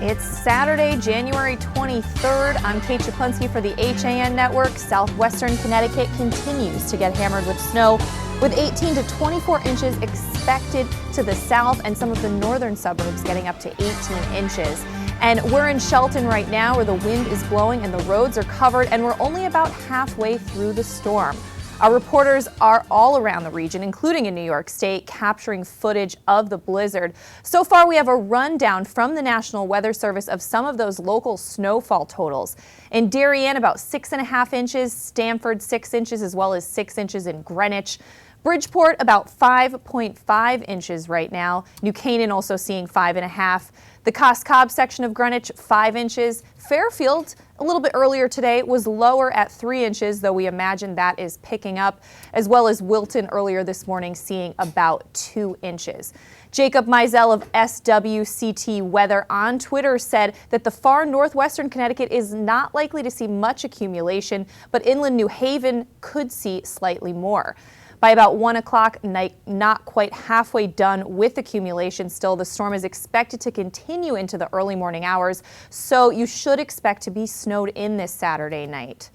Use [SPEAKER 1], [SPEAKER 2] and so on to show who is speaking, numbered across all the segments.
[SPEAKER 1] It's Saturday, January 23rd. I'm Kate Chaplinsky for the HAN Network. Southwestern Connecticut continues to get hammered with snow, with 18 to 24 inches expected to the south, and some of the northern suburbs getting up to 18 inches. And we're in Shelton right now, where the wind is blowing and the roads are covered, and we're only about halfway through the storm. Our reporters are all around the region, including in New York State, capturing footage of the blizzard. So far, we have a rundown from the National Weather Service of some of those local snowfall totals. In Darien, about 6.5 inches, Stamford 6 inches, as well as 6 inches in Greenwich. Bridgeport about 5.5 inches right now. New Canaan also seeing 5.5. The Cobb section of Greenwich, 5 inches. Fairfield, a little bit earlier today, was lower at 3 inches, though we imagine that is picking up, as well as Wilton earlier this morning seeing about 2 inches. Jacob Mizell of SWCT Weather on Twitter said that the far northwestern Connecticut is not likely to see much accumulation, but inland New Haven could see slightly more. By about 1 o'clock, not quite halfway done with accumulation still. The storm is expected to continue into the early morning hours, so you should expect to be snowed in this Saturday night.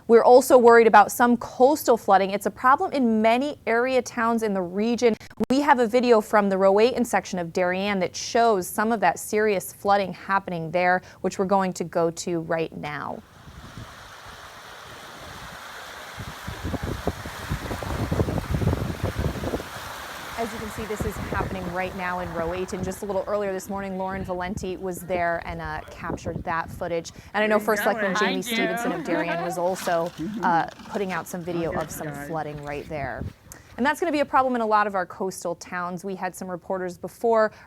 [SPEAKER 1] We're also worried about some coastal flooding. It's a problem in many area towns in the region. We have a video from the Weston section of Darien that shows some of that serious flooding happening there, which we're going to go to right now. As you can see, this is happening right now in Weston. Just a little earlier this morning, Lauren Valenti was there and captured that footage. And I know First Selectman Jamie Stevenson of Darien was also putting out some video of some flooding right there. And that's going to be a problem in a lot of our coastal towns. We had some reporters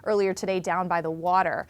[SPEAKER 1] earlier today down by the water.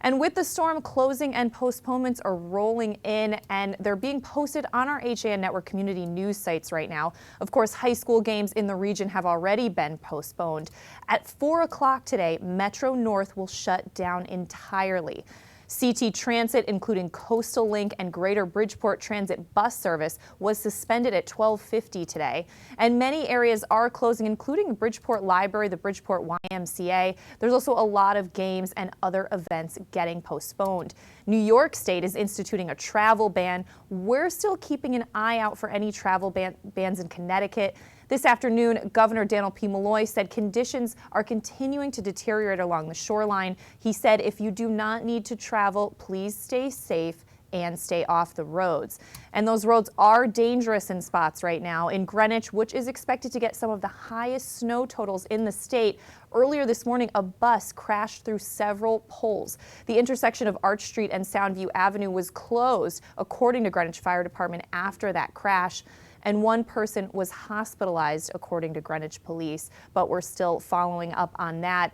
[SPEAKER 1] And with the storm closing and postponements are rolling in, and they're being posted on our HAN Network community news sites right now. Of course, high school games in the region have already been postponed. At 4 o'clock today, Metro North will shut down entirely. CT Transit, including Coastal Link and Greater Bridgeport Transit bus service, was suspended at 12:50 today. And many areas are closing, including Bridgeport Library, the Bridgeport YMCA. There's also a lot of games and other events getting postponed. New York State is instituting a travel ban. We're still keeping an eye out for any travel bans in Connecticut. This afternoon, Governor Daniel P. Malloy said conditions are continuing to deteriorate along the shoreline. He said if you do not need to travel, please stay safe and stay off the roads. And those roads are dangerous in spots right now. In Greenwich, which is expected to get some of the highest snow totals in the state, earlier this morning, a bus crashed through several poles. The intersection of Arch Street and Soundview Avenue was closed, according to Greenwich Fire Department, after that crash. And one person was hospitalized, according to Greenwich Police, but we're still following up on that.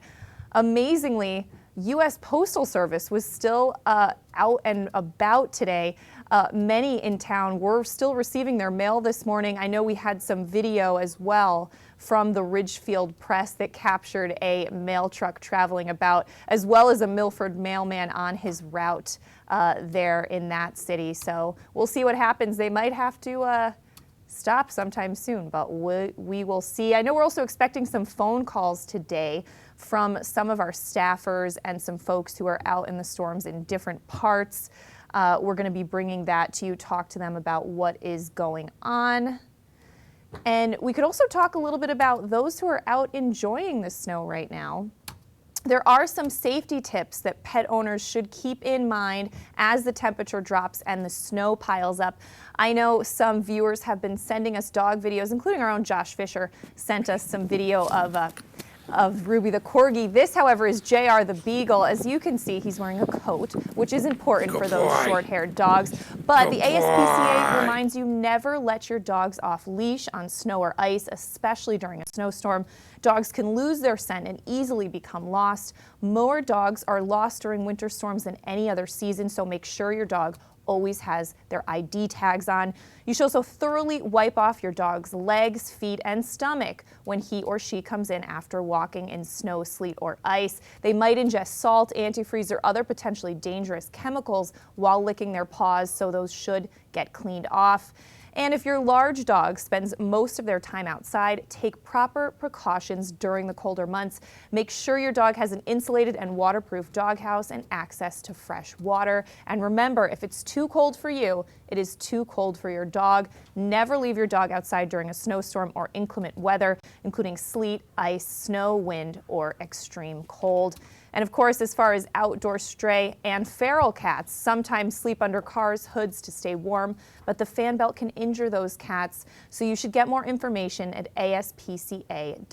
[SPEAKER 1] Amazingly, U.S. Postal Service was still out and about today. Many in town were still receiving their mail this morning. I know we had some video as well from the Ridgefield Press that captured a mail truck traveling about, as well as a Milford mailman on his route there in that city. So we'll see what happens. They might have to stop sometime soon, but we will see. I know we're also expecting some phone calls today from some of our staffers and some folks who are out in the storms in different parts. We're going to be bringing that to you, talk to them about what is going on. And we could also talk a little bit about those who are out enjoying the snow right now. There are some safety tips that pet owners should keep in mind as the temperature drops and the snow piles up. I know some viewers have been sending us dog videos, including our own Josh Fisher sent us some video of Ruby the Corgi. This, however, is JR the Beagle. As you can see, he's wearing a coat, which is important for those short-haired dogs. But the ASPCA reminds you never let your dogs off leash on snow or ice, especially during a snowstorm. Dogs can lose their scent and easily become lost. More dogs are lost during winter storms than any other season, so make sure your dog always has their ID tags on. You should also thoroughly wipe off your dog's legs, feet, and stomach when he or she comes in after walking in snow, sleet, or ice. They might ingest salt, antifreeze, or other potentially dangerous chemicals while licking their paws, so those should get cleaned off. And if your large dog spends most of their time outside, take proper precautions during the colder months. Make sure your dog has an insulated and waterproof doghouse and access to fresh water. And remember, if it's too cold for you, it is too cold for your dog. Never leave your dog outside during a snowstorm or inclement weather, including sleet, ice, snow, wind, or extreme cold. And of course, as far as outdoor stray and feral cats, sometimes sleep under cars' hoods to stay warm, but the fan belt can injure those cats. So you should get more information at aspca.org.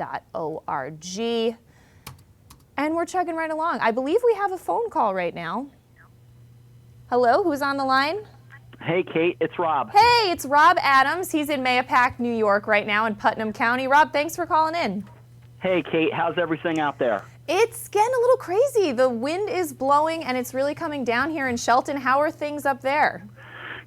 [SPEAKER 1] And we're chugging right along. I believe we have a phone call right now. Hello, who's on the line?
[SPEAKER 2] Hey, Kate, it's Rob.
[SPEAKER 1] Hey, it's Rob Adams. He's in Mahopac, New York right now in Putnam County. Rob, thanks for calling in.
[SPEAKER 2] Hey, Kate, how's everything out there?
[SPEAKER 1] It's getting a little crazy. The wind is blowing and it's really coming down here in Shelton. How are things up there?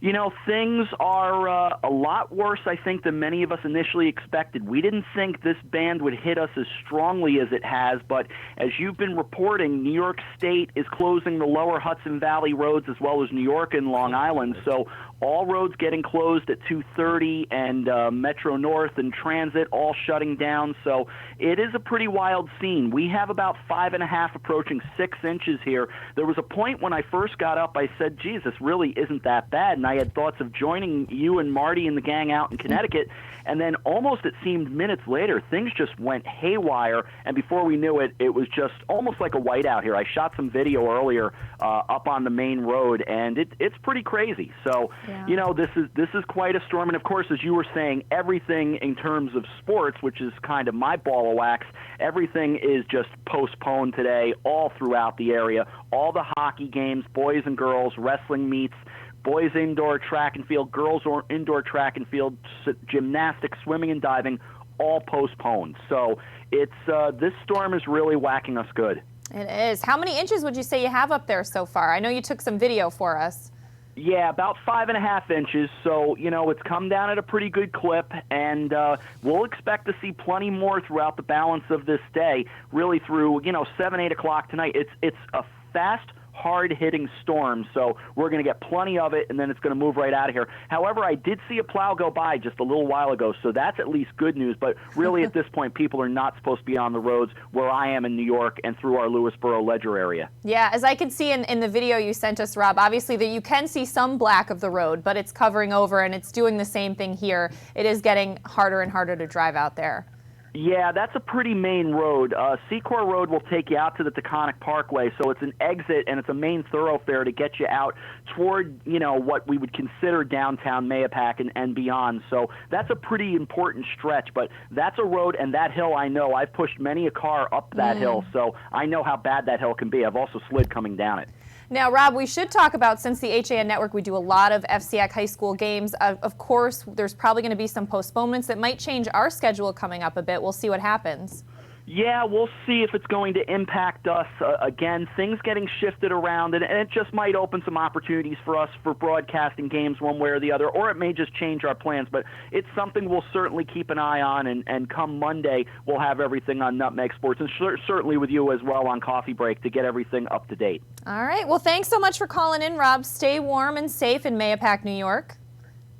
[SPEAKER 2] You know, things are a lot worse, I think, than many of us initially expected. We didn't think this band would hit us as strongly as it has, but as you've been reporting, New York State is closing the lower Hudson Valley roads as well as New York and Long Island. So all roads getting closed at 2:30 and Metro North and Transit all shutting down. So it is a pretty wild scene. We have about 5.5 approaching 6 inches here. There was a point when I first got up, I said, geez, this really isn't that bad. And I had thoughts of joining you and Marty and the gang out in Connecticut. And then almost it seemed minutes later, things just went haywire. And before we knew it, it was just almost like a whiteout here. I shot some video earlier up on the main road, and it's pretty crazy. So, you know, this is quite a storm. And, of course, as you were saying, everything in terms of sports, which is kind of my ball of wax, everything is just postponed today all throughout the area. All the hockey games, boys and girls, wrestling meets, boys indoor track and field, girls or indoor track and field, gymnastics, swimming and diving, all postponed. So it's this storm is really whacking us good.
[SPEAKER 1] It is. How many inches would you say you have up there so far? I know you took some video for us.
[SPEAKER 2] Yeah, about 5.5 inches. So, you know, it's come down at a pretty good clip, and we'll expect to see plenty more throughout the balance of this day, really through, 7, 8 o'clock tonight. It's a fast, hard-hitting storm, so we're going to get plenty of it, and then it's going to move right out of here. However, I did see a plow go by just a little while ago, so that's at least good news, but really at this point, people are not supposed to be on the roads where I am in New York and through our Lewisboro Ledger area. Yeah,
[SPEAKER 1] as I can see in the video you sent us, Rob, obviously that you can see some black of the road, but it's covering over, and it's doing the same thing here. It is getting harder and harder to drive out there.
[SPEAKER 2] Yeah, that's a pretty main road. Secor Road will take you out to the Taconic Parkway, so it's an exit and it's a main thoroughfare to get you out toward, what we would consider downtown Mahopac and beyond. So that's a pretty important stretch, but that's a road, and that hill I know. I've pushed many a car up that hill, so I know how bad that hill can be. I've also slid coming down it.
[SPEAKER 1] Now, Rob, we should talk about, since the HAN Network, we do a lot of FCAC high school games. Of course, there's probably going to be some postponements that might change our schedule coming up a bit. We'll see what happens.
[SPEAKER 2] Yeah, we'll see if it's going to impact us. Again, things getting shifted around, and it just might open some opportunities for us for broadcasting games one way or the other, or it may just change our plans. But it's something we'll certainly keep an eye on, and come Monday, we'll have everything on Nutmeg Sports, and certainly with you as well on Coffee Break to get everything up to date.
[SPEAKER 1] All right. Well, thanks so much for calling in, Rob. Stay warm and safe in Mahopac, New York.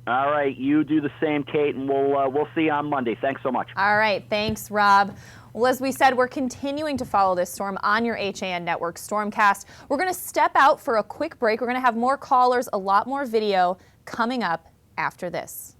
[SPEAKER 2] All right. You do the same, Kate, and we'll see you on Monday. Thanks so much.
[SPEAKER 1] All right. Thanks, Rob. Well, as we said, we're continuing to follow this storm on your HAN Network Stormcast. We're going to step out for a quick break. We're going to have more callers, a lot more video coming up after this.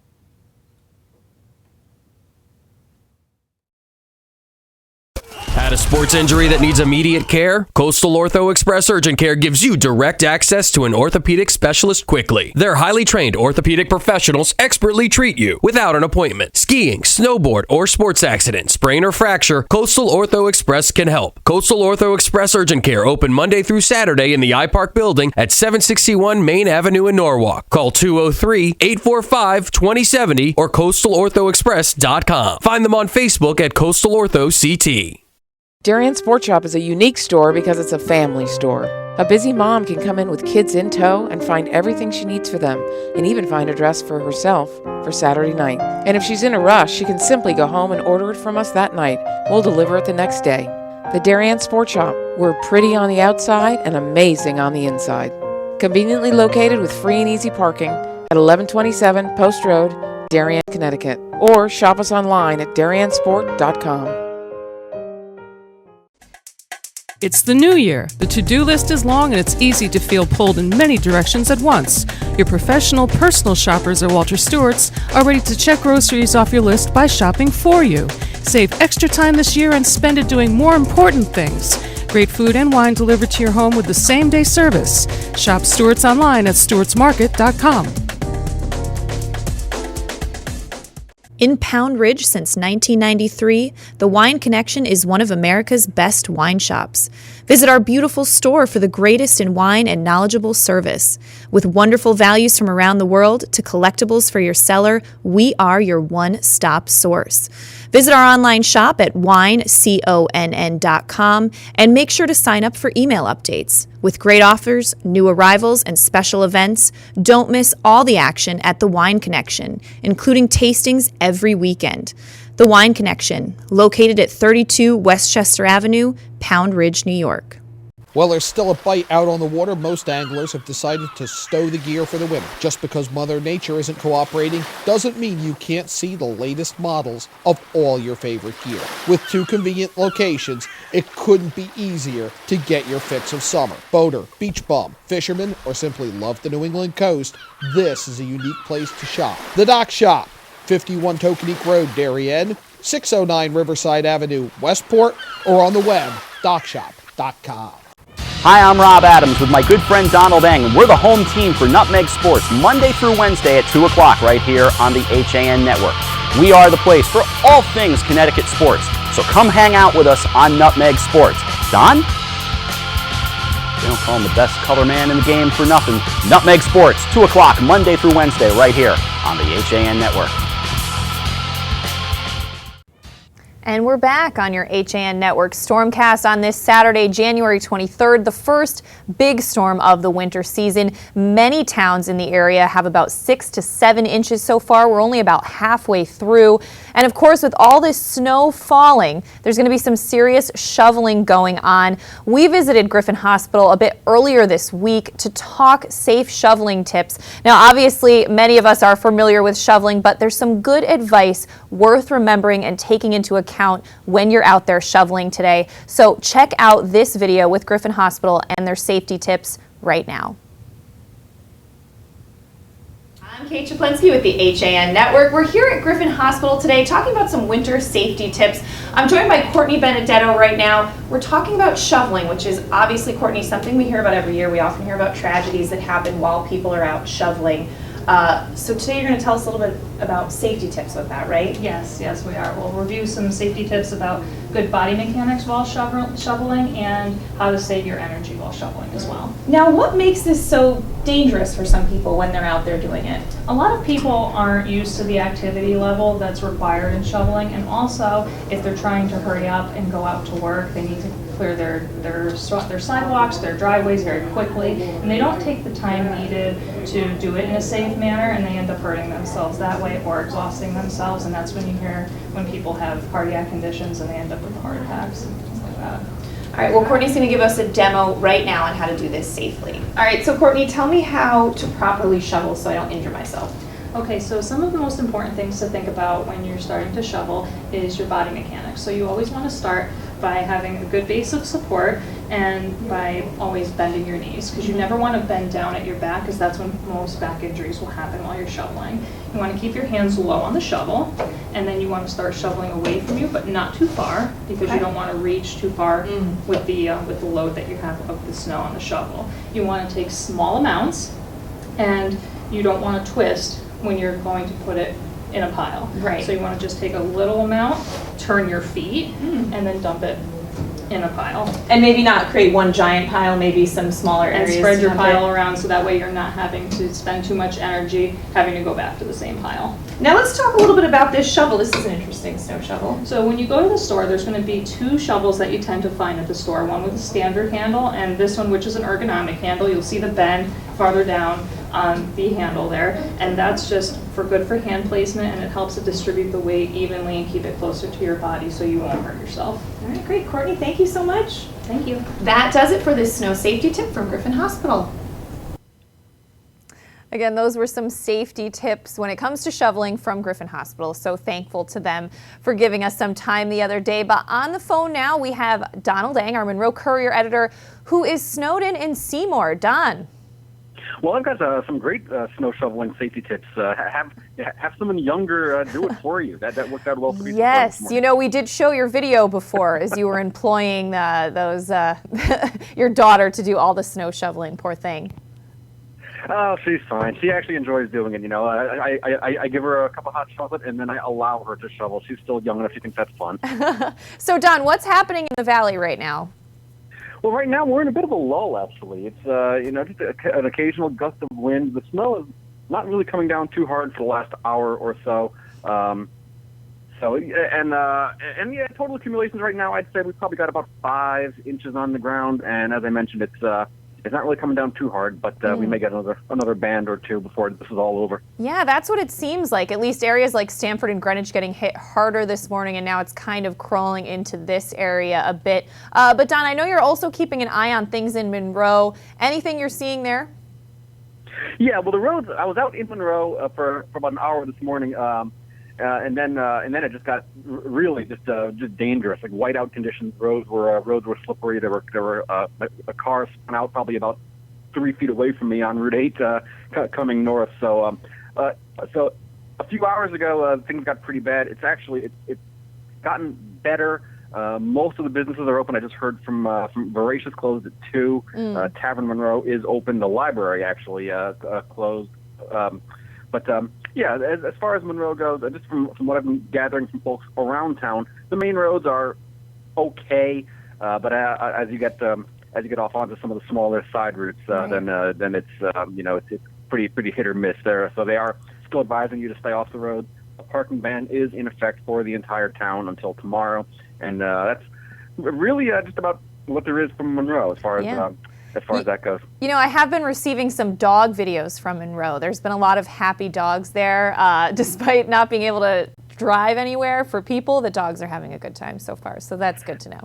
[SPEAKER 3] Had a sports injury that needs immediate care? Coastal Ortho Express Urgent Care gives you direct access to an orthopedic specialist quickly. Their highly trained orthopedic professionals expertly treat you without an appointment. Skiing, snowboard, or sports accident, sprain or fracture, Coastal Ortho Express can help. Coastal Ortho Express Urgent Care open Monday through Saturday in the iPark building at 761 Main Avenue in Norwalk. Call 203-845-2070 or coastalorthoexpress.com. Find them on Facebook at Coastal Ortho CT.
[SPEAKER 4] Darien Sport Shop is a unique store because it's a family store. A busy mom can come in with kids in tow and find everything she needs for them, and even find a dress for herself for Saturday night. And if she's in a rush, she can simply go home and order it from us that night. We'll deliver it the next day. The Darien Sport Shop. We're pretty on the outside and amazing on the inside. Conveniently located with free and easy parking at 1127 Post Road, Darien, Connecticut, or shop us online at dariensport.com.
[SPEAKER 5] It's the new year. The to-do list is long and it's easy to feel pulled in many directions at once. Your professional personal shoppers at Walter Stewart's are ready to check groceries off your list by shopping for you. Save extra time this year and spend it doing more important things. Great food and wine delivered to your home with the same-day service. Shop Stewart's online at stewartsmarket.com.
[SPEAKER 1] In Pound Ridge since 1993, the Wine Connection is one of America's best wine shops. Visit our beautiful store for the greatest in wine and knowledgeable service. With wonderful values from around the world to collectibles for your cellar, we are your one-stop source. Visit our online shop at wineconn.com and make sure to sign up for email updates. With great offers, new arrivals, and special events, don't miss all the action at the Wine Connection, including tastings every weekend. The Wine Connection, located at 32 Westchester Avenue, Pound Ridge, New York.
[SPEAKER 6] While there's still a bite out on the water, most anglers have decided to stow the gear for the winter. Just because Mother Nature isn't cooperating doesn't mean you can't see the latest models of all your favorite gear. With 2 convenient locations, it couldn't be easier to get your fix of summer. Boater, beach bum, fisherman, or simply love the New England coast, this is a unique place to shop. The Dock Shop, 51 Tokenique Road, Darien, 609 Riverside Avenue, Westport, or on the web, dockshop.com.
[SPEAKER 2] Hi, I'm Rob Adams with my good friend Donald Eng, and we're the home team for Nutmeg Sports, Monday through Wednesday at 2 o'clock right here on the HAN Network. We are the place for all things Connecticut sports, so come hang out with us on Nutmeg Sports. Don? They don't call him the best color man in the game for nothing. Nutmeg Sports, 2 o'clock, Monday through Wednesday right here on the HAN Network.
[SPEAKER 1] And we're back on your HAN Network Stormcast on this Saturday, January 23rd, the first big storm of the winter season. Many towns in the area have about 6 to 7 inches so far. We're only about halfway through. And of course, with all this snow falling, there's going to be some serious shoveling going on. We visited Griffin Hospital a bit earlier this week to talk safe shoveling tips. Now, obviously, many of us are familiar with shoveling, but there's some good advice worth remembering and taking into account when you're out there shoveling today. So check out this video with Griffin Hospital and their safety tips right now. I'm Kate Chaplinsky with the HAN Network. We're here at Griffin Hospital today talking about some winter safety tips. I'm joined by Courtney Benedetto right now. We're talking about shoveling, which is obviously, Courtney, something we hear about every year. We often hear about tragedies that happen while people are out shoveling. So today you're going to tell us a little bit about safety tips with that, right?
[SPEAKER 7] Yes, we are. We'll review some safety tips about good body mechanics while shoveling and how to save your energy while shoveling as well.
[SPEAKER 1] Now, what makes this so dangerous for some people when they're out there doing it?
[SPEAKER 7] A lot of people aren't used to the activity level that's required in shoveling, and also if they're trying to hurry up and go out to work, they need to clear their sidewalks, their driveways very quickly, and they don't take the time needed to do it in a safe manner, and they end up hurting themselves that way or exhausting themselves, and that's when you hear when people have cardiac conditions and they end up with heart attacks and things like that.
[SPEAKER 1] All right, well, Courtney's going to give us a demo right now on how to do this safely. All right, so Courtney, tell me how to properly shovel so I don't injure myself.
[SPEAKER 7] Okay, so some of the most important things to think about when you're starting to shovel is your body mechanics. So you always want to start by having a good base of support and by always bending your knees, because you never want to bend down at your back, because that's when most back injuries will happen while you're shoveling. You want to keep your hands low on the shovel, and then you want to start shoveling away from you, but not too far, because you don't want to reach too far with the load that you have of the snow on the shovel. You want to take small amounts, and you don't want to twist when you're going to put it in a pile.
[SPEAKER 1] Right.
[SPEAKER 7] So you want to just take a little amount, turn your feet, and then dump it in a pile.
[SPEAKER 1] And maybe not create one giant pile, maybe some smaller areas.
[SPEAKER 7] And spread your pile around so that way you're not having to spend too much energy having to go back to the same pile.
[SPEAKER 1] Now let's talk a little bit about this shovel. This is an interesting snow shovel.
[SPEAKER 7] So when you go to the store, there's going to be 2 shovels that you tend to find at the store. One with a standard handle, and this one, which is an ergonomic handle. You'll see the bend farther down on the handle there, and that's just good for hand placement, and it helps to distribute the weight evenly and keep it closer to your body so you won't hurt yourself.
[SPEAKER 1] All right, great. Courtney, thank you so much.
[SPEAKER 7] Thank you.
[SPEAKER 1] That does it for this snow safety tip from Griffin Hospital. Again, those were some safety tips when it comes to shoveling from Griffin Hospital. So thankful to them for giving us some time the other day. But on the phone now, we have Donald Eng, our Monroe Courier editor, who is snowed in Seymour. Don.
[SPEAKER 8] Well, I've got some great snow shoveling safety tips. Have someone younger do it for you. That worked out well for you.
[SPEAKER 1] Yes, you know, we did show your video before as you were employing your daughter to do all the snow shoveling. Poor thing.
[SPEAKER 8] Oh, she's fine. She actually enjoys doing it. You know, I give her a cup of hot chocolate and then I allow her to shovel. She's still young enough. She thinks that's fun.
[SPEAKER 1] So, Don, what's happening in the valley right now?
[SPEAKER 8] Well, right now we're in a bit of a lull, actually. It's, just an occasional gust of wind. The snow is not really coming down too hard for the last hour or so. Total accumulations right now, I'd say we've probably got about 5 inches on the ground. And as I mentioned, it's not really coming down too hard, but we may get another band or two before this is all over.
[SPEAKER 1] Yeah, that's what it seems like. At least areas like Stamford and Greenwich getting hit harder this morning, and now it's kind of crawling into this area a bit. But Don, I know you're also keeping an eye on things in Monroe. Anything you're seeing there?
[SPEAKER 8] Yeah, well, the roads. I was out in Monroe for about an hour this morning. And then it just got really just dangerous, like whiteout conditions. Roads were slippery. There were a car spun out probably about 3 feet away from me on Route 8 coming north. So a few hours ago things got pretty bad. It's gotten better. Most of the businesses are open. I just heard from Voracious closed at 2. Tavern Monroe is open. The library actually closed. Yeah, as far as Monroe goes, just from what I've been gathering from folks around town, the main roads are okay, but as you get off onto some of the smaller side routes, then it's pretty hit or miss there. So they are still advising you to stay off the road. A parking ban is in effect for the entire town until tomorrow, and that's really just about what there is from Monroe as far as that goes.
[SPEAKER 1] You know, I have been receiving some dog videos from Monroe. There's been a lot of happy dogs there. Despite not being able to drive anywhere for people, the dogs are having a good time so far. So that's good to know.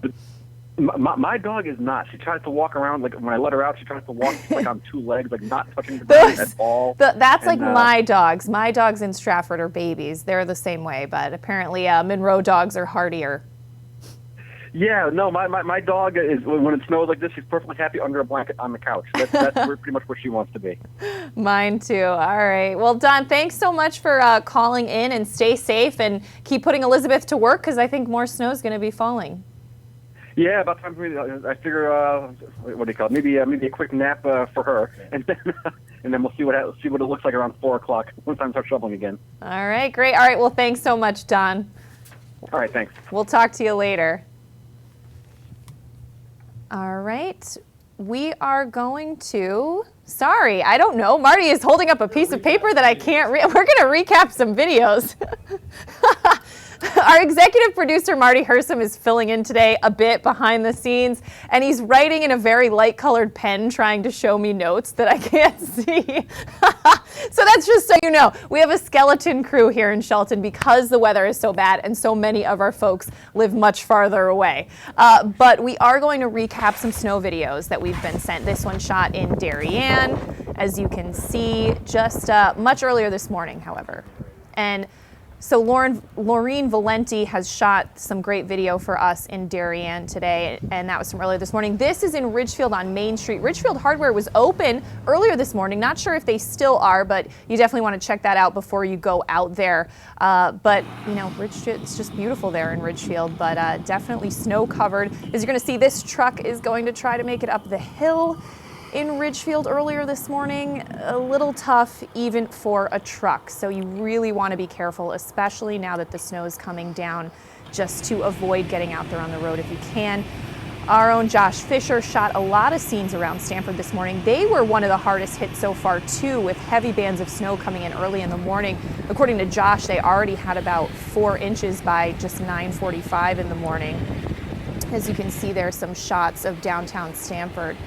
[SPEAKER 8] My dog is not. She tries to walk around, like when I let her out, she tries to walk like on 2 legs, like not touching the ground at all.
[SPEAKER 1] That's like my dogs. My dogs in Stratford are babies. They're the same way, but apparently Monroe dogs are hardier.
[SPEAKER 8] Yeah, no, my dog is, when it snows like this, she's perfectly happy under a blanket on the couch. That's pretty much where she wants to be.
[SPEAKER 1] Mine too. All right. Well, Don, thanks so much for calling in, and stay safe and keep putting Elizabeth to work, because I think more snow is going to be falling.
[SPEAKER 8] Yeah, about time for me. I figure, what do you call it? Maybe a quick nap for her, and then we'll see what it looks like around 4 o'clock once I start shoveling again.
[SPEAKER 1] All right, great. All right, well, thanks so much, Don.
[SPEAKER 8] All right, thanks.
[SPEAKER 1] We'll talk to you later. All right, we are going to, sorry, I don't know. Marty is holding up a piece of paper that I can't read. We're going to recap some videos. Our executive producer, Marty Hersom, is filling in today a bit behind the scenes, and he's writing in a very light-colored pen trying to show me notes that I can't see. So that's just so you know. We have a skeleton crew here in Shelton because the weather is so bad and so many of our folks live much farther away. But we are going to recap some snow videos that we've been sent. This one shot in Darien, as you can see, just much earlier this morning, however. And so Laureen Valenti has shot some great video for us in Darien today, and that was from earlier this morning. This is in Ridgefield on Main Street. Ridgefield Hardware was open earlier this morning. Not sure if they still are, but you definitely want to check that out before you go out there. But, you know, it's just beautiful there in Ridgefield, but definitely snow covered. As you're going to see, this truck is going to try to make it up the hill in Ridgefield earlier this morning. A little tough even for a truck, so you really want to be careful, especially now that the snow is coming down, just to avoid getting out there on the road if you can. Our own Josh Fisher shot a lot of scenes around Stamford this morning. They were one of the hardest hit so far too, with heavy bands of snow coming in early in the morning. According to Josh, they already had about 4 inches by just 9:45 in the morning. As you can see, there are some shots of downtown Stamford.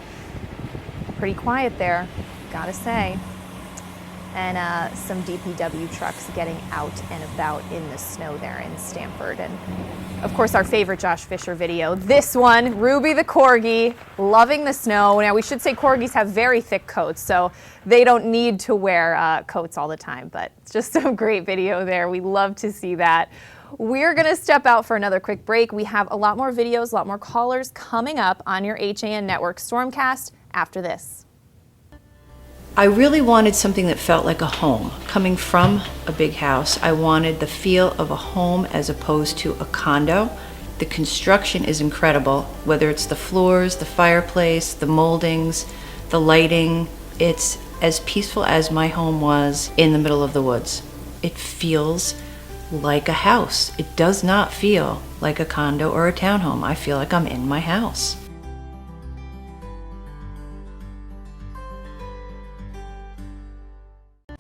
[SPEAKER 1] Pretty quiet there, gotta say. and some DPW trucks getting out and about in the snow there in Stamford. And of course, our favorite Josh Fisher video, this one, Ruby the Corgi, loving the snow. Now, we should say corgis have very thick coats, so they don't need to wear coats all the time, but it's just some great video there. We love to see that. We're going to step out for another quick break. We have a lot more videos, a lot more callers coming up on your HAN Network Stormcast after this.
[SPEAKER 9] I really wanted something that felt like a home. Coming from a big house, I wanted the feel of a home as opposed to a condo. The construction is incredible, whether it's the floors, the fireplace, the moldings, the lighting. It's as peaceful as my home was in the middle of the woods. It feels like a house. It does not feel like a condo or a townhome. I feel like I'm in my house.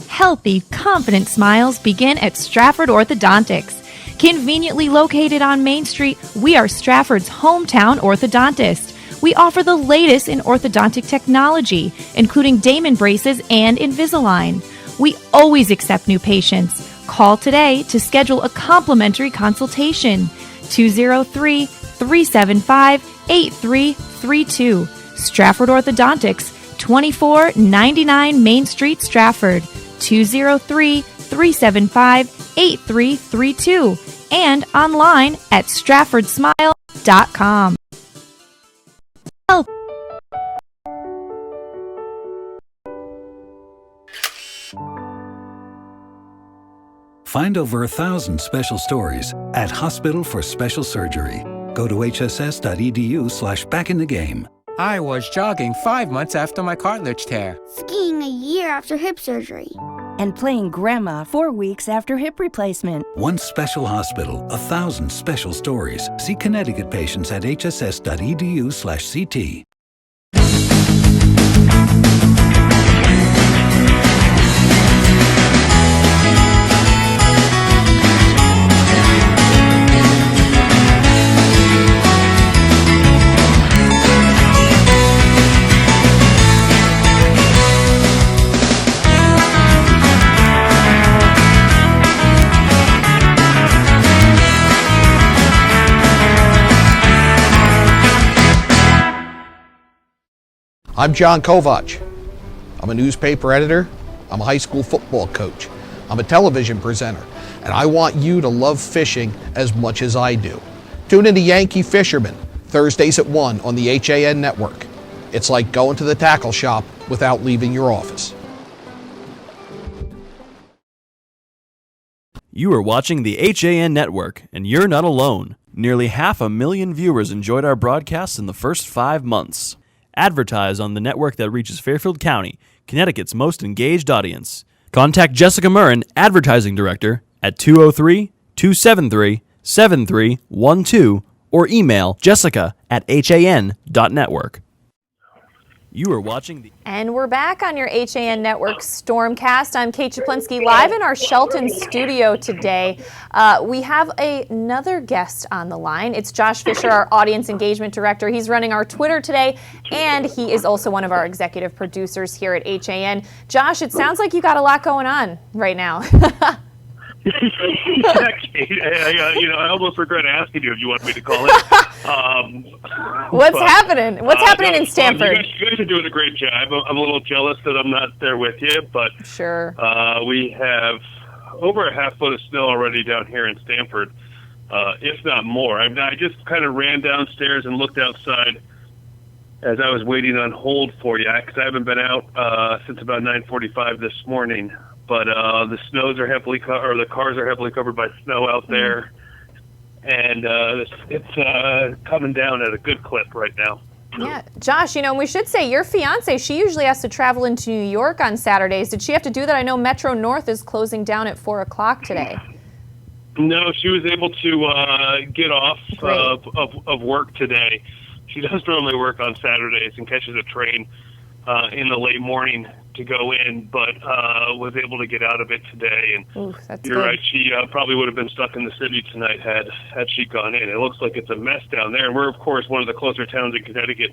[SPEAKER 10] Healthy, confident smiles begin at Stratford Orthodontics. Conveniently located on Main Street, we are Stratford's hometown orthodontist. We offer the latest in orthodontic technology, including Damon braces and Invisalign. We always accept new patients. Call today to schedule a complimentary consultation. 203-375-8332. Stratford Orthodontics, 2499 Main Street, Stratford. 203-375-8332 and online at stratfordsmile.com.
[SPEAKER 11] Find over 1,000 special stories at Hospital for Special Surgery. Go to hss.edu/backinthe-game.
[SPEAKER 12] I was jogging 5 months after my cartilage tear.
[SPEAKER 13] Skiing a year after hip surgery.
[SPEAKER 14] And playing grandma 4 weeks after hip replacement.
[SPEAKER 11] One special hospital, 1,000 special stories. See Connecticut patients at hss.edu/CT.
[SPEAKER 6] I'm John Kovach. I'm a newspaper editor. I'm a high school football coach. I'm a television presenter. And I want you to love fishing as much as I do. Tune in to Yankee Fisherman, Thursdays at 1 on the HAN Network. It's like going to the tackle shop without leaving your office.
[SPEAKER 15] You are watching the HAN Network, and you're not alone. Nearly 500,000 viewers enjoyed our broadcasts in the first 5 months. Advertise on the network that reaches Fairfield County, Connecticut's most engaged audience. Contact Jessica Murrin, Advertising Director, at 203-273-7312 or email jessica@han.network. You are watching the...
[SPEAKER 1] And we're back on your HAN Network Stormcast. I'm Kate Chaplinsky, live in our Shelton studio today. We have another guest on the line. It's Josh Fisher, our Audience Engagement Director. He's running our Twitter today, and he is also one of our executive producers here at HAN. Josh, it sounds like you got a lot going on right now.
[SPEAKER 16] I almost regret asking you if you want me to call it.
[SPEAKER 1] What's happening? What's happening in Stamford?
[SPEAKER 16] You guys are doing a great job. I'm a little jealous that I'm not there with you, but
[SPEAKER 1] sure.
[SPEAKER 16] We have over a half foot of snow already down here in Stamford, if not more. I just kind of ran downstairs and looked outside as I was waiting on hold for you, because I haven't been out since about 9:45 this morning. But the snows are heavily the cars are heavily covered by snow out there, and it's coming down at a good clip right now.
[SPEAKER 1] Yeah, Josh, we should say your fiance, she usually has to travel into New York on Saturdays. Did she have to do that? I know Metro North is closing down at 4 o'clock today.
[SPEAKER 16] No, she was able to get off of work today. She does normally work on Saturdays and catches a train in the late morning to go in, but was able to get out of it today. And you're right, she probably would have been stuck in the city tonight had she gone in. It looks like it's a mess down there, and we're of course one of the closer towns in Connecticut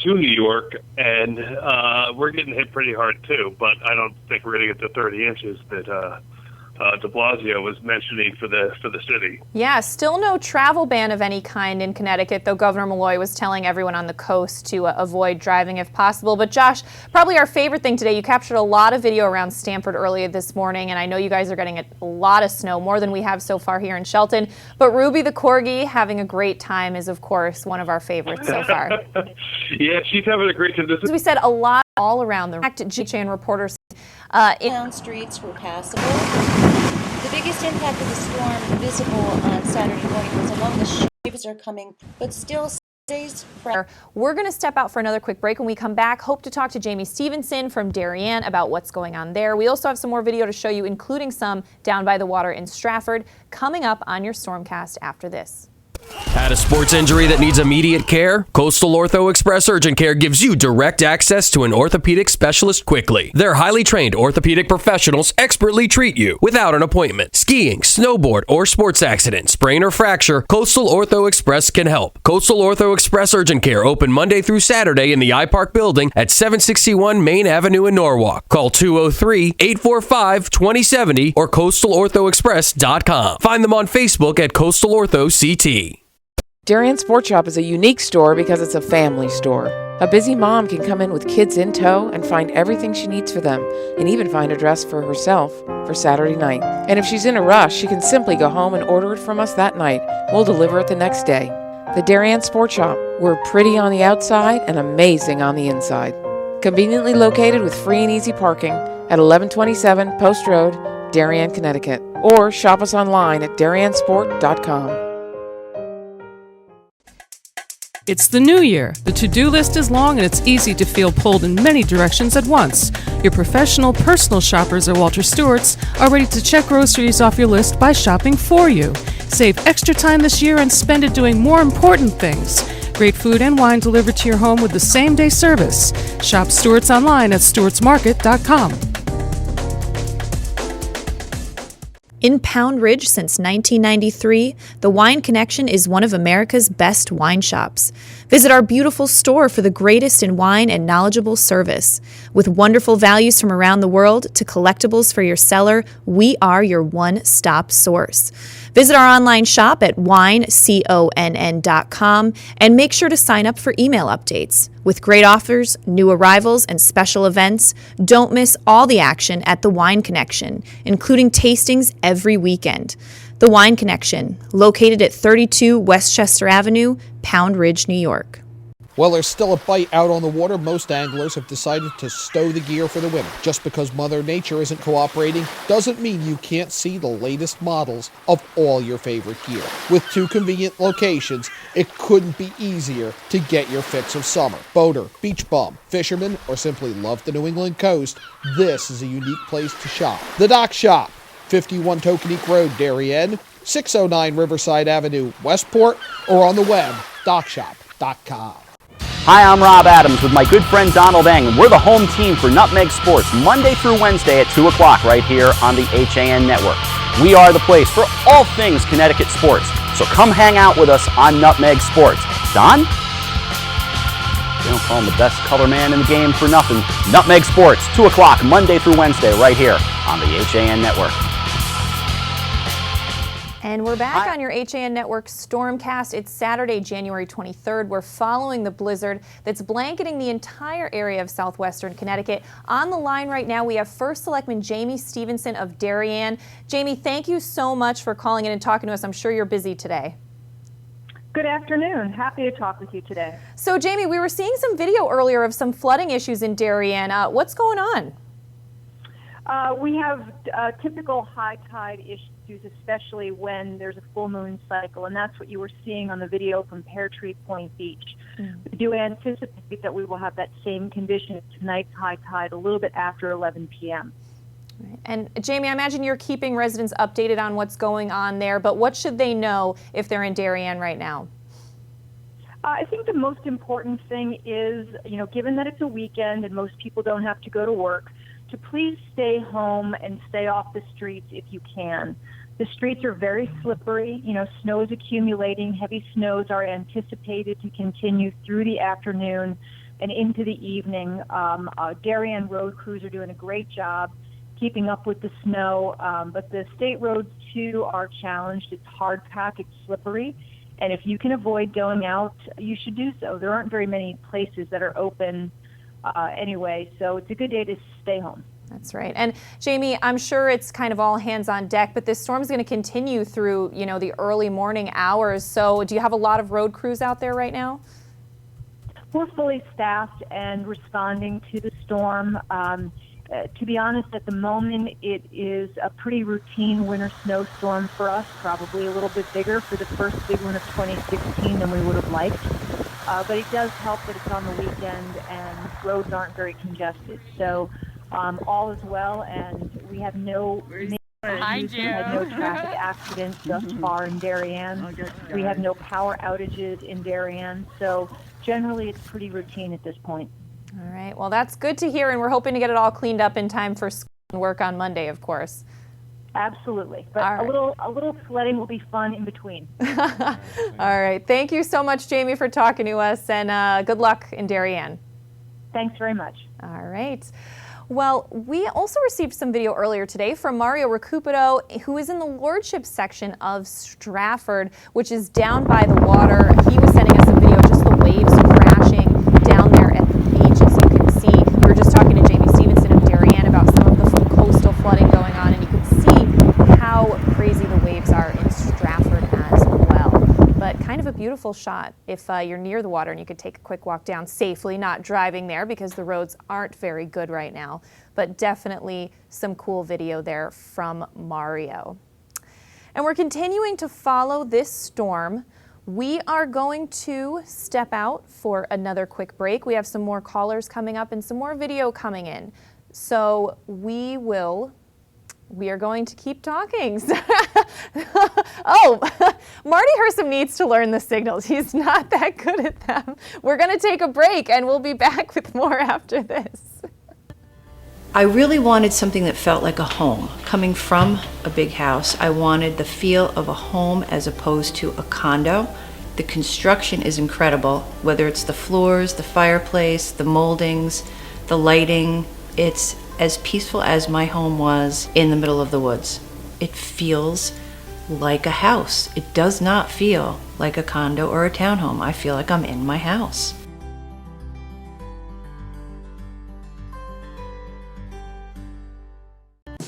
[SPEAKER 16] to New York, and we're getting hit pretty hard too. But I don't think we're going to get the 30 inches that de Blasio was mentioning for the city.
[SPEAKER 1] Yeah, still no travel ban of any kind in Connecticut, though Governor Malloy was telling everyone on the coast to avoid driving if possible. But Josh, probably our favorite thing today, you captured a lot of video around Stamford earlier this morning, and I know you guys are getting a lot of snow, more than we have so far here in Shelton. But Ruby the Corgi having a great time is, of course, one of our favorites so far.
[SPEAKER 16] Yeah, she's having a great time.
[SPEAKER 1] As we said, a lot all around the GCN reporters.
[SPEAKER 17] Town streets were passable. The biggest impact of the storm visible on Saturday morning was along the waves are coming, but still stays.
[SPEAKER 1] We're going to step out for another quick break. When we come back, hope to talk to Jamie Stevenson from Darien about what's going on there. We also have some more video to show you, including some down by the water in Stratford, coming up on your Stormcast after this.
[SPEAKER 3] Had a sports injury that needs immediate care? Coastal Ortho Express Urgent Care gives you direct access to an orthopedic specialist quickly. Their highly trained orthopedic professionals expertly treat you without an appointment. Skiing, snowboard, or sports accident, sprain or fracture, Coastal Ortho Express can help. Coastal Ortho Express Urgent Care open Monday through Saturday in the iPark building at 761 Main Avenue in Norwalk. Call 203-845-2070 or coastalorthoexpress.com. Find them on Facebook at Coastal Ortho CT.
[SPEAKER 4] Darien Sport Shop is a unique store because it's a family store. A busy mom can come in with kids in tow and find everything she needs for them, and even find a dress for herself for Saturday night. And if she's in a rush, she can simply go home and order it from us that night. We'll deliver it the next day. The Darien Sport Shop. We're pretty on the outside and amazing on the inside. Conveniently located with free and easy parking at 1127 Post Road, Darien, Connecticut. Or shop us online at dariensport.com.
[SPEAKER 5] It's the new year. The to-do list is long and it's easy to feel pulled in many directions at once. Your professional personal shoppers at Walter Stewart's are ready to check groceries off your list by shopping for you. Save extra time this year and spend it doing more important things. Great food and wine delivered to your home with the same-day service. Shop Stewart's online at stewartsmarket.com.
[SPEAKER 1] In Pound Ridge since 1993, the Wine Connection is one of America's best wine shops. Visit our beautiful store for the greatest in wine and knowledgeable service. With wonderful values from around the world to collectibles for your cellar, we are your one-stop source. Visit our online shop at wineconn.com and make sure to sign up for email updates. With great offers, new arrivals, and special events, don't miss all the action at the Wine Connection, including tastings every weekend. The Wine Connection, located at 32 Westchester Avenue, Pound Ridge, New York.
[SPEAKER 6] While there's still a bite out on the water, most anglers have decided to stow the gear for the winter. Just because Mother Nature isn't cooperating doesn't mean you can't see the latest models of all your favorite gear. With two convenient locations, it couldn't be easier to get your fix of summer. Boater, beach bum, fisherman, or simply love the New England coast, this is a unique place to shop. The Dock Shop, 51 Tokenique Road, Darien, 609 Riverside Avenue, Westport, or on the web, dockshop.com.
[SPEAKER 18] Hi, I'm Rob Adams with my good friend Donald Eng, and we're the home team for Nutmeg Sports, Monday through Wednesday at 2 o'clock right here on the HAN Network. We are the place for all things Connecticut sports, so come hang out with us on Nutmeg Sports. Don? They don't call him the best color man in the game for nothing. Nutmeg Sports, 2 o'clock, Monday through Wednesday right here on the HAN Network.
[SPEAKER 1] And we're back on your HAN Network Stormcast. It's Saturday, January 23rd. We're following the blizzard that's blanketing the entire area of southwestern Connecticut. On the line right now, we have First Selectman Jamie Stevenson of Darien. Jamie, thank you so much for calling in and talking to us. I'm sure you're busy today.
[SPEAKER 19] Good afternoon. Happy to talk with you today.
[SPEAKER 1] So, Jamie, we were seeing some video earlier of some flooding issues in Darien. What's going on?
[SPEAKER 19] We have typical high tide issues, especially when there's a full moon cycle, and that's what you were seeing on the video from Pear Tree Point Beach. We do anticipate that we will have that same condition at tonight's high tide a little bit after 11 p.m.
[SPEAKER 1] And Jamie, I imagine you're keeping residents updated on what's going on there, but what should they know if they're in Darien right now?
[SPEAKER 19] I think the most important thing is, given that it's a weekend and most people don't have to go to work, to please stay home and stay off the streets if you can. The streets are very slippery. Snow is accumulating. Heavy snows are anticipated to continue through the afternoon. and into the evening. Darien road crews are doing a great job keeping up with the snow, but the state roads too are challenged. It's hard packed, it's slippery, and if you can avoid going out, you should do so. There aren't very many places that are open anyway, so it's a good day to stay home.
[SPEAKER 1] That's right. And Jamie, I'm sure it's kind of all hands on deck, but this storm is going to continue through, the early morning hours. So do you have a lot of road crews out there right now?
[SPEAKER 19] We're fully staffed and responding to the storm. To be honest, at the moment, it is a pretty routine winter snowstorm for us, probably a little bit bigger for the first big one of 2016 than we would have liked. But it does help that it's on the weekend and roads aren't very congested. So all is well, and we have no traffic accidents thus far in Darien. We have no power outages in Darien. So generally, it's pretty routine at this point.
[SPEAKER 1] All right. Well, that's good to hear, and we're hoping to get it all cleaned up in time for school and work on Monday, of course.
[SPEAKER 19] Absolutely. But
[SPEAKER 1] right.
[SPEAKER 19] a little sledding will be fun in between.
[SPEAKER 1] All right. Thank you so much, Jamie, for talking to us, and good luck in Darien.
[SPEAKER 19] Thanks very much.
[SPEAKER 1] All right. Well, we also received some video earlier today from Mario Recupero, who is in the Lordship section of Stratford, which is down by the water. He was sending us some video, just the waves crashing down there at the beach, as you can see. We were just talking to Jamie Stevenson of Darien about some of the coastal flooding going on, and you can see how crazy the waves are in Stratford as well. But kind of a beautiful shot if you're near the water and you could take a quick walk down safely, not driving there because the roads aren't very good right now. But definitely some cool video there from Mario. And we're continuing to follow this storm. We are going to step out for another quick break. We have some more callers coming up and some more video coming in. So we are going to keep talking. Oh, Marty Hersom needs to learn the signals. He's not that good at them. We're going to take a break and we'll be back with more after this.
[SPEAKER 9] I really wanted something that felt like a home. Coming from a big house, I wanted the feel of a home as opposed to a condo. The construction is incredible, whether it's the floors, the fireplace, the moldings, the lighting. It's as peaceful as my home was in the middle of the woods. It feels like a house. It does not feel like a condo or a townhome. I feel like I'm in my house.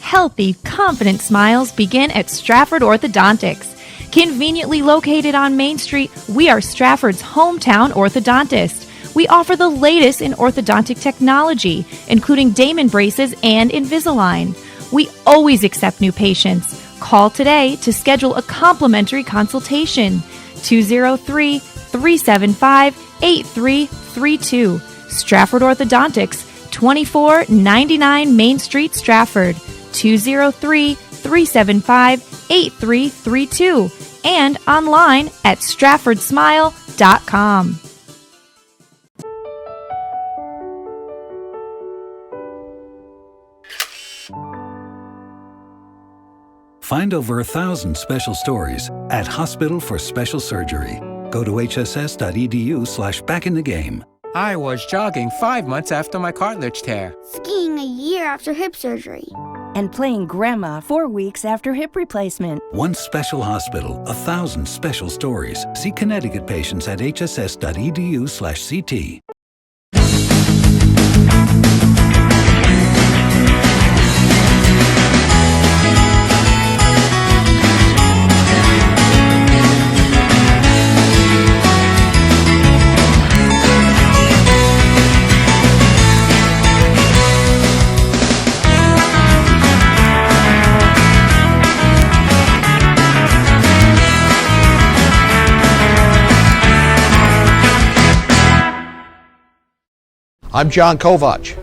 [SPEAKER 10] Healthy, confident smiles begin at Stratford Orthodontics. Conveniently located on Main Street, we are Stratford's hometown orthodontist. We offer the latest in orthodontic technology, including Damon braces and Invisalign. We always accept new patients. Call today to schedule a complimentary consultation. 203-375-8332. Stratford Orthodontics, 2499 Main Street, Stratford. 203-375-8332. And online at stratfordsmile.com.
[SPEAKER 11] Find over 1,000 special stories at Hospital for Special Surgery. Go to hss.edu/backinthegame.
[SPEAKER 12] I was jogging 5 months after my cartilage tear.
[SPEAKER 13] Skiing a year after hip surgery.
[SPEAKER 14] And playing grandma 4 weeks after hip replacement.
[SPEAKER 11] One special hospital, 1,000 special stories. See Connecticut patients at hss.edu/CT.
[SPEAKER 6] I'm John Kovach.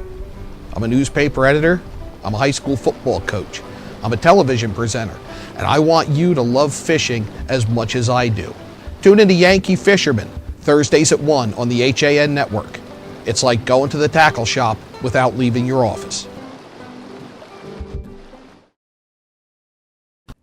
[SPEAKER 6] I'm a newspaper editor. I'm a high school football coach. I'm a television presenter. And I want you to love fishing as much as I do. Tune in to Yankee Fisherman, Thursdays at 1 on the HAN network. It's like going to the tackle shop without leaving your office.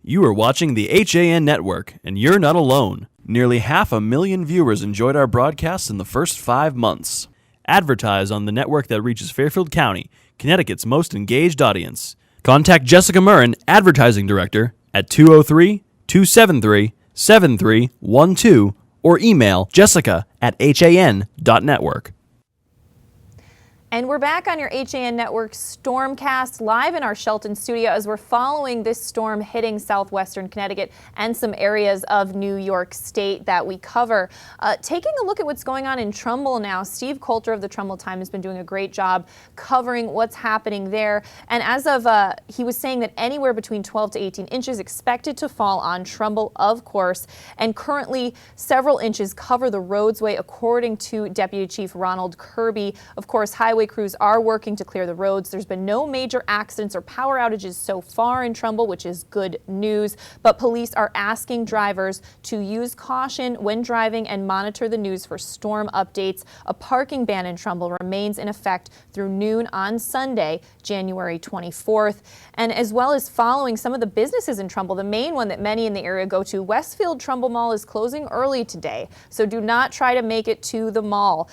[SPEAKER 15] You are watching the HAN network, and you're not alone. Nearly 500,000 viewers enjoyed our broadcasts in the first 5 months. Advertise on the network that reaches Fairfield County, Connecticut's most engaged audience. Contact Jessica Murrin, Advertising Director, at 203-273-7312 or email jessica@han.network.
[SPEAKER 1] And we're back on your HAN Network Stormcast live in our Shelton studio as we're following this storm hitting southwestern Connecticut and some areas of New York State that we cover. Taking a look at what's going on in Trumbull now, Steve Coulter of the Trumbull Times has been doing a great job covering what's happening there. And as of, he was saying that anywhere between 12 to 18 inches expected to fall on Trumbull, of course. And currently several inches cover the roadsway, according to Deputy Chief Ronald Kirby. Of course, highway crews are working to clear the roads. There's been no major accidents or power outages so far in Trumbull, which is good news. But police are asking drivers to use caution when driving and monitor the news for storm updates. A parking ban in Trumbull remains in effect through noon on Sunday, January 24th. And as well as following some of the businesses in Trumbull, the main one that many in the area go to, Westfield Trumbull Mall, is closing early today. So do not try to make it to the mall.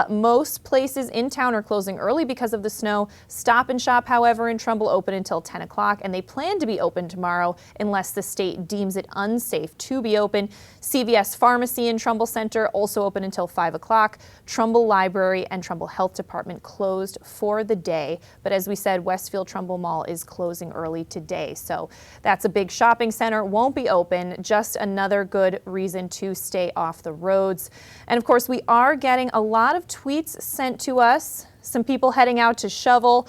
[SPEAKER 1] Most places in town are closing early because of the snow. Stop and Shop, however, in Trumbull open until 10 o'clock, and they plan to be open tomorrow unless the state deems it unsafe to be open. CVS Pharmacy in Trumbull Center also open until 5 o'clock. Trumbull Library and Trumbull Health Department closed for the day. But as we said, Westfield Trumbull Mall is closing early today. So that's a big shopping center, won't be open. Just another good reason to stay off the roads. And of course, we are getting a lot of tweets sent to us. Some people heading out to shovel.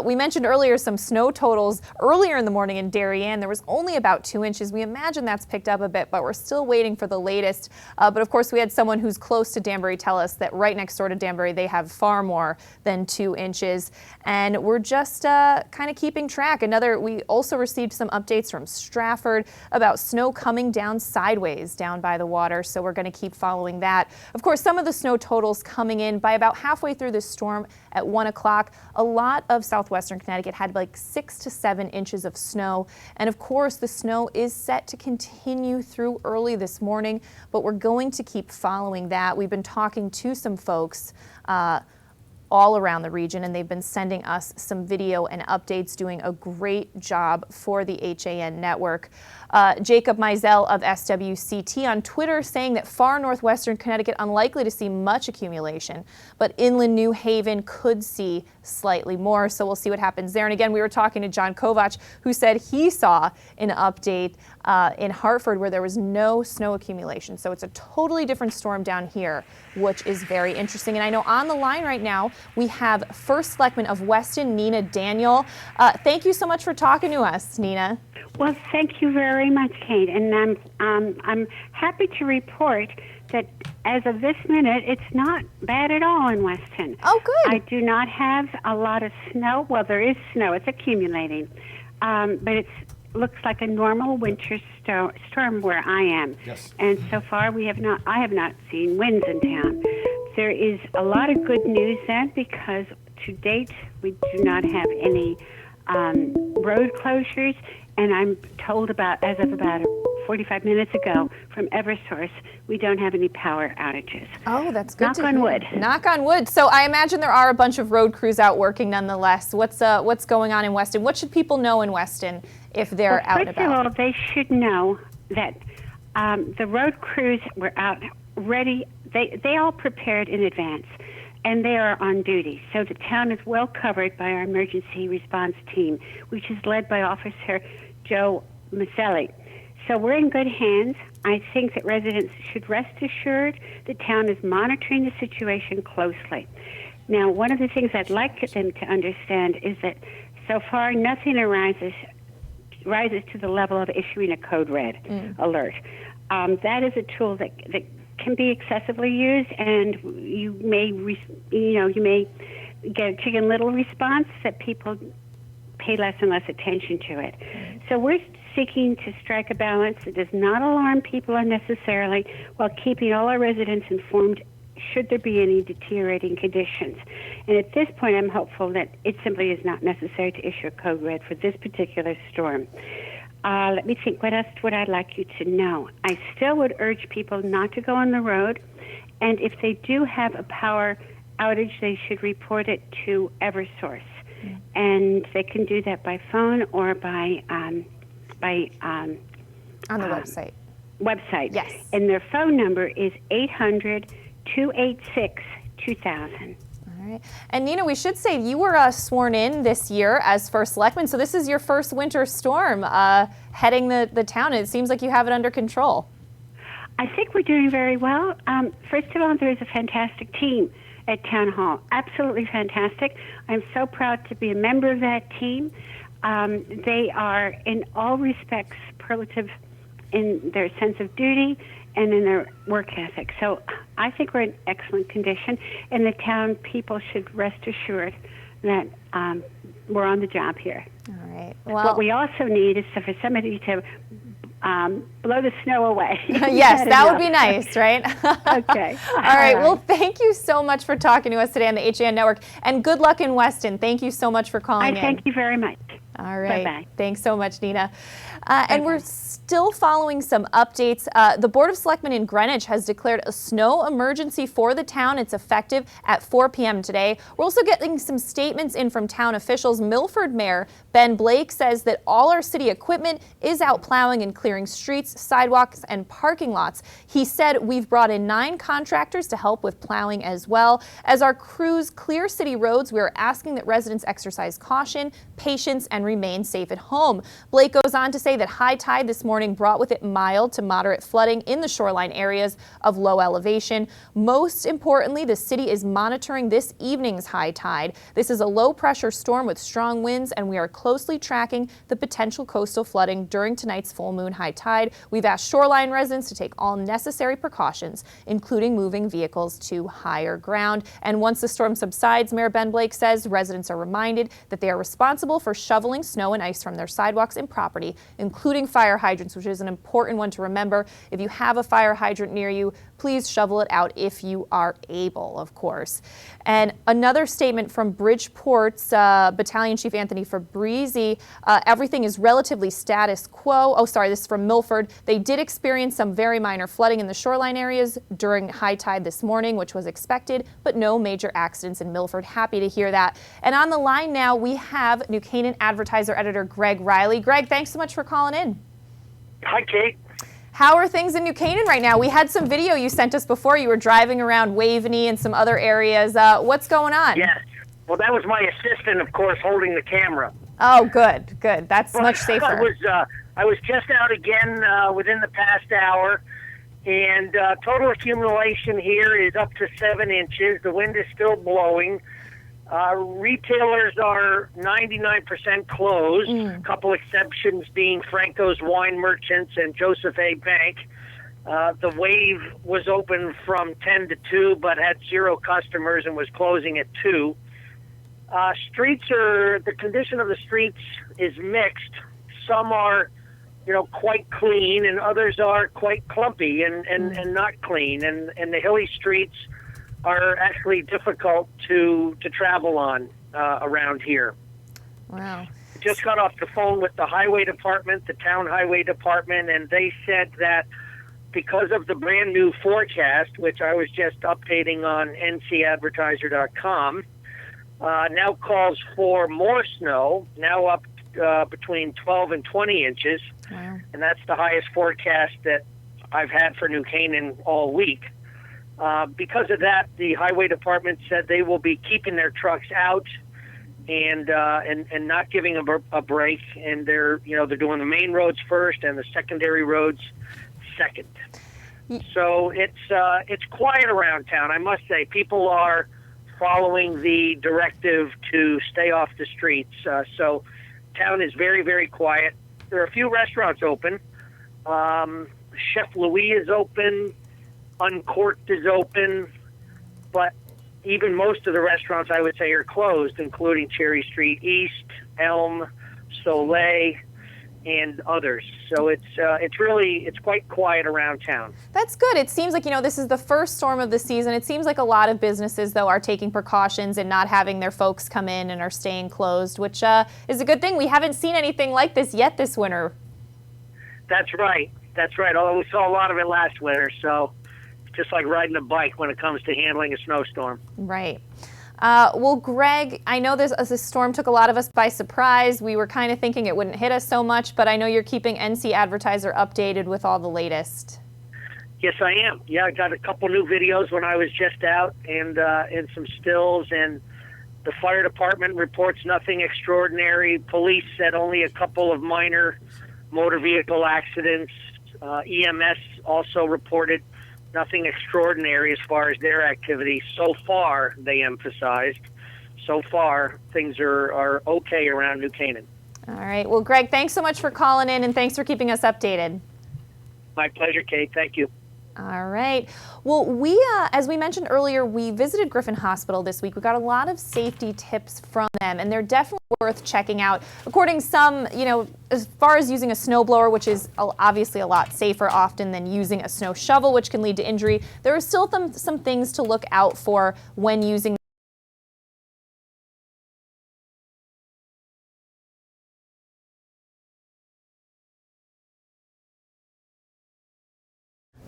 [SPEAKER 1] We mentioned earlier some snow totals earlier in the morning in Darien. There was only about 2 inches. We imagine that's picked up a bit, but we're still waiting for the latest. But of course, we had someone who's close to Danbury tell us that right next door to Danbury, they have far more than 2 inches. And we're just kind of keeping track. We also received some updates from Stratford about snow coming down sideways down by the water. So we're going to keep following that. Of course, some of the snow totals coming in by about halfway through this storm. At 1 o'clock, a lot of southwestern Connecticut had like 6 to 7 inches of snow. And of course, the snow is set to continue through early this morning, but we're going to keep following that. We've been talking to some folks all around the region, and they've been sending us some video and updates, doing a great job for the HAN network. Jacob Mizell of SWCT on Twitter saying that far northwestern Connecticut unlikely to see much accumulation, but inland New Haven could see slightly more. So we'll see what happens there. And again, we were talking to John Kovach, who said he saw an update in Hartford where there was no snow accumulation. So it's a totally different storm down here, which is very interesting. And I know on the line right now, we have First Selectman of Weston, Nina Daniel. Thank you so much for talking to us, Nina.
[SPEAKER 20] Well, thank you very much, Kate. And I'm happy to report that as of this minute, it's not bad at all in Weston.
[SPEAKER 1] Oh, good.
[SPEAKER 20] I do not have a lot of snow. Well, there is snow. It's accumulating. But it looks like a normal winter storm where I am.
[SPEAKER 6] Yes.
[SPEAKER 20] And so far, I have not seen winds in town. There is a lot of good news then, because to date, we do not have any road closures. And I'm told as of about 45 minutes ago from Eversource, we don't have any power outages.
[SPEAKER 1] Oh, that's good.
[SPEAKER 20] Knock on wood.
[SPEAKER 1] Knock on wood. So I imagine there are a bunch of road crews out working nonetheless. What's going on in Weston? What should people know in Weston if they're out and about?
[SPEAKER 20] First of all, they should know that the road crews were out ready. They all prepared in advance, and they are on duty. So the town is well covered by our emergency response team, which is led by Officer Joe Maselli. So we're in good hands. I think that residents should rest assured the town is monitoring the situation closely. Now, one of the things I'd like them to understand is that so far nothing rises to the level of issuing a code red alert. That is a tool that can be excessively used, and you may get a Chicken Little response that people pay less and less attention to it. So we're seeking to strike a balance that does not alarm people unnecessarily while keeping all our residents informed should there be any deteriorating conditions. And at this point, I'm hopeful that it simply is not necessary to issue a code red for this particular storm. Let me think, what else would I like you to know? I still would urge people not to go on the road, and if they do have a power outage, they should report it to Eversource. And they can do that by phone or by
[SPEAKER 1] on the website.
[SPEAKER 20] Yes. And their phone number is 800-286-2000.
[SPEAKER 1] All right. And Nina, we should say you were sworn in this year as first selectman, so this is your first winter storm heading the town. It seems like you have it under control.
[SPEAKER 20] I think we're doing very well. First of all, there's a fantastic team at Town Hall. Absolutely fantastic. I'm so proud to be a member of that team. They are, in all respects, superlative in their sense of duty and in their work ethic. So I think we're in excellent condition, and the town people should rest assured that we're on the job here.
[SPEAKER 1] All right. Well,
[SPEAKER 20] what we also need is for somebody to blow the snow away.
[SPEAKER 1] Yes, that would be nice, right?
[SPEAKER 20] Okay.
[SPEAKER 1] All right. Well, thank you so much for talking to us today on the HAN Network, and good luck in Weston. Thank you so much for calling in.
[SPEAKER 20] Thank you very much.
[SPEAKER 1] All right.
[SPEAKER 20] Bye-bye.
[SPEAKER 1] Thanks so much, Nina. And we're still following some updates. The Board of Selectmen in Greenwich has declared a snow emergency for the town. It's effective at 4 p.m. today. We're also getting some statements in from town officials. Milford Mayor Ben Blake says that all our city equipment is out plowing and clearing streets, sidewalks, and parking lots. He said we've brought in 9 contractors to help with plowing as well. As our crews clear city roads, we are asking that residents exercise caution, patience, and remain safe at home. Blake goes on to say that high tide this morning brought with it mild to moderate flooding in the shoreline areas of low elevation. Most importantly, the city is monitoring this evening's high tide. This is a low pressure storm with strong winds, and we are closely tracking the potential coastal flooding during tonight's full moon high tide. We've asked shoreline residents to take all necessary precautions, including moving vehicles to higher ground. And once the storm subsides, Mayor Ben Blake says residents are reminded that they are responsible for shoveling snow and ice from their sidewalks and property, including fire hydrants, which is an important one to remember. If you have a fire hydrant near you, please shovel it out if you are able, of course. And another statement from Bridgeport's Battalion Chief Anthony Fabrizi, everything is relatively status quo. Oh, sorry, this is from Milford. They did experience some very minor flooding in the shoreline areas during high tide this morning, which was expected, but no major accidents in Milford. Happy to hear that. And on the line now, we have New Canaan Advertiser editor Greg Riley. Greg, thanks so much for calling in.
[SPEAKER 21] Hi, Kate.
[SPEAKER 1] How are things in New Canaan right now? We had some video you sent us before. You were driving around Waveney and some other areas. What's going on?
[SPEAKER 21] Yes. Well, that was my assistant, of course, holding the camera.
[SPEAKER 1] Oh, good, good. That's much safer.
[SPEAKER 21] I was just out again within the past hour, and total accumulation here is up to 7 inches. The wind is still blowing. Retailers are 99% closed, a couple exceptions being Franco's Wine Merchants and Joseph A. Bank. The Wave was open from 10 to 2, but had 0 customers and was closing at 2. The condition of the streets is mixed. Some are, quite clean, and others are quite clumpy and not clean. And the hilly streets are actually difficult to travel on around here.
[SPEAKER 1] Wow.
[SPEAKER 21] Just got off the phone with the highway department, the town highway department, and they said that because of the brand new forecast, which I was just updating on ncadvertiser.com, now calls for more snow, now up between 12 and 20 inches.
[SPEAKER 1] Wow.
[SPEAKER 21] And that's the highest forecast that I've had for New Canaan all week. Because of that, the highway department said they will be keeping their trucks out and not giving a break. And they're doing the main roads first and the secondary roads second. So it's quiet around town. I must say, people are following the directive to stay off the streets. So town is very, very quiet. There are a few restaurants open. Chef Louis is open. Uncorked is open, but even most of the restaurants, I would say, are closed, including Cherry Street East, Elm, Soleil, and others. So it's quite quiet around town.
[SPEAKER 1] That's good. It seems like, this is the first storm of the season. It seems like a lot of businesses, though, are taking precautions and not having their folks come in and are staying closed, which is a good thing. We haven't seen anything like this yet this winter.
[SPEAKER 21] That's right. Although we saw a lot of it last winter, so just like riding a bike when it comes to handling a snowstorm.
[SPEAKER 1] Right. Well, Greg, I know this storm took a lot of us by surprise. We were kind of thinking it wouldn't hit us so much, but I know you're keeping NC Advertiser updated with all the latest.
[SPEAKER 21] Yes, I am. Yeah, I got a couple new videos when I was just out, and some stills, and the fire department reports nothing extraordinary. Police said only a couple of minor motor vehicle accidents. EMS also reported nothing extraordinary as far as their activity. So far, they emphasized, so far things are okay around New Canaan.
[SPEAKER 1] All right. Well, Greg, thanks so much for calling in, and thanks for keeping us updated.
[SPEAKER 21] My pleasure, Kate. Thank you.
[SPEAKER 1] All right. Well, as we mentioned earlier, we visited Griffin Hospital this week. We got a lot of safety tips from them, and they're definitely worth checking out. According to some, as far as using a snowblower, which is obviously a lot safer often than using a snow shovel, which can lead to injury, there are still some things to look out for when using.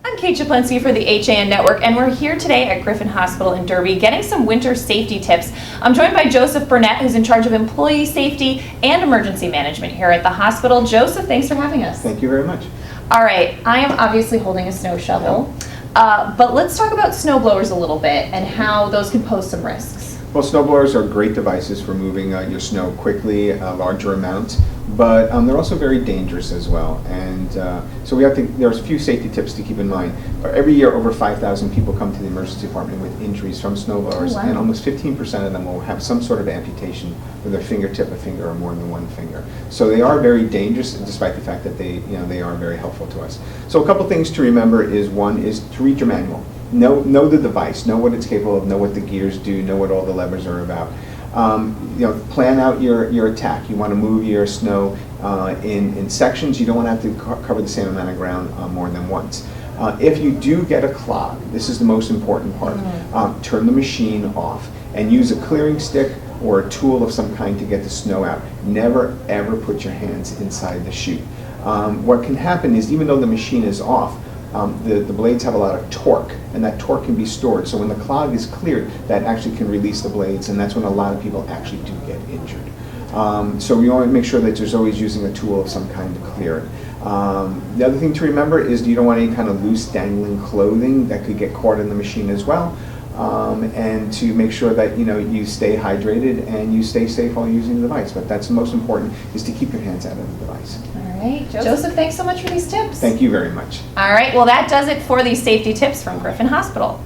[SPEAKER 1] I'm Kate Chaplinsky for the HAN Network, and we're here today at Griffin Hospital in Derby getting some winter safety tips. I'm joined by Joseph Burnett, who's in charge of employee safety and emergency management here at the hospital. Joseph, thanks for having us.
[SPEAKER 2] Thank you very much.
[SPEAKER 1] All right, I am obviously holding a snow shovel, but let's talk about snow blowers a little bit and how those can pose some risks.
[SPEAKER 2] Well, snowblowers are great devices for moving your snow quickly, larger amounts, but they're also very dangerous as well. And so there's a few safety tips to keep in mind. Every year, over 5,000 people come to the emergency department with injuries from snowblowers,
[SPEAKER 1] wow.
[SPEAKER 2] and almost 15% of them will have some sort of amputation with their fingertip, a finger, or more than one finger. So they are very dangerous, despite the fact that they are very helpful to us. So a couple things to remember is, one is to read your manual. Know the device, know what it's capable of, know what the gears do, know what all the levers are about. Plan out your attack. You want to move your snow in sections. You don't want to have to cover the same amount of ground more than once. If you do get a clog, this is the most important part, turn the machine off and use a clearing stick or a tool of some kind to get the snow out. Never ever put your hands inside the chute. What can happen is, even though the machine is off, the blades have a lot of torque, and that torque can be stored. So when the clog is cleared, that actually can release the blades, and that's when a lot of people actually do get injured. So we want to make sure that there's always using a tool of some kind to clear it. The other thing to remember is you don't want any kind of loose dangling clothing that could get caught in the machine as well. And to make sure that you stay hydrated and you stay safe while using the device. But that's the most important, is to keep your hands out of the device.
[SPEAKER 1] All right, Joseph, thanks so much for these tips.
[SPEAKER 2] Thank you very much.
[SPEAKER 1] All right, well, that does it for these safety tips from Griffin Hospital.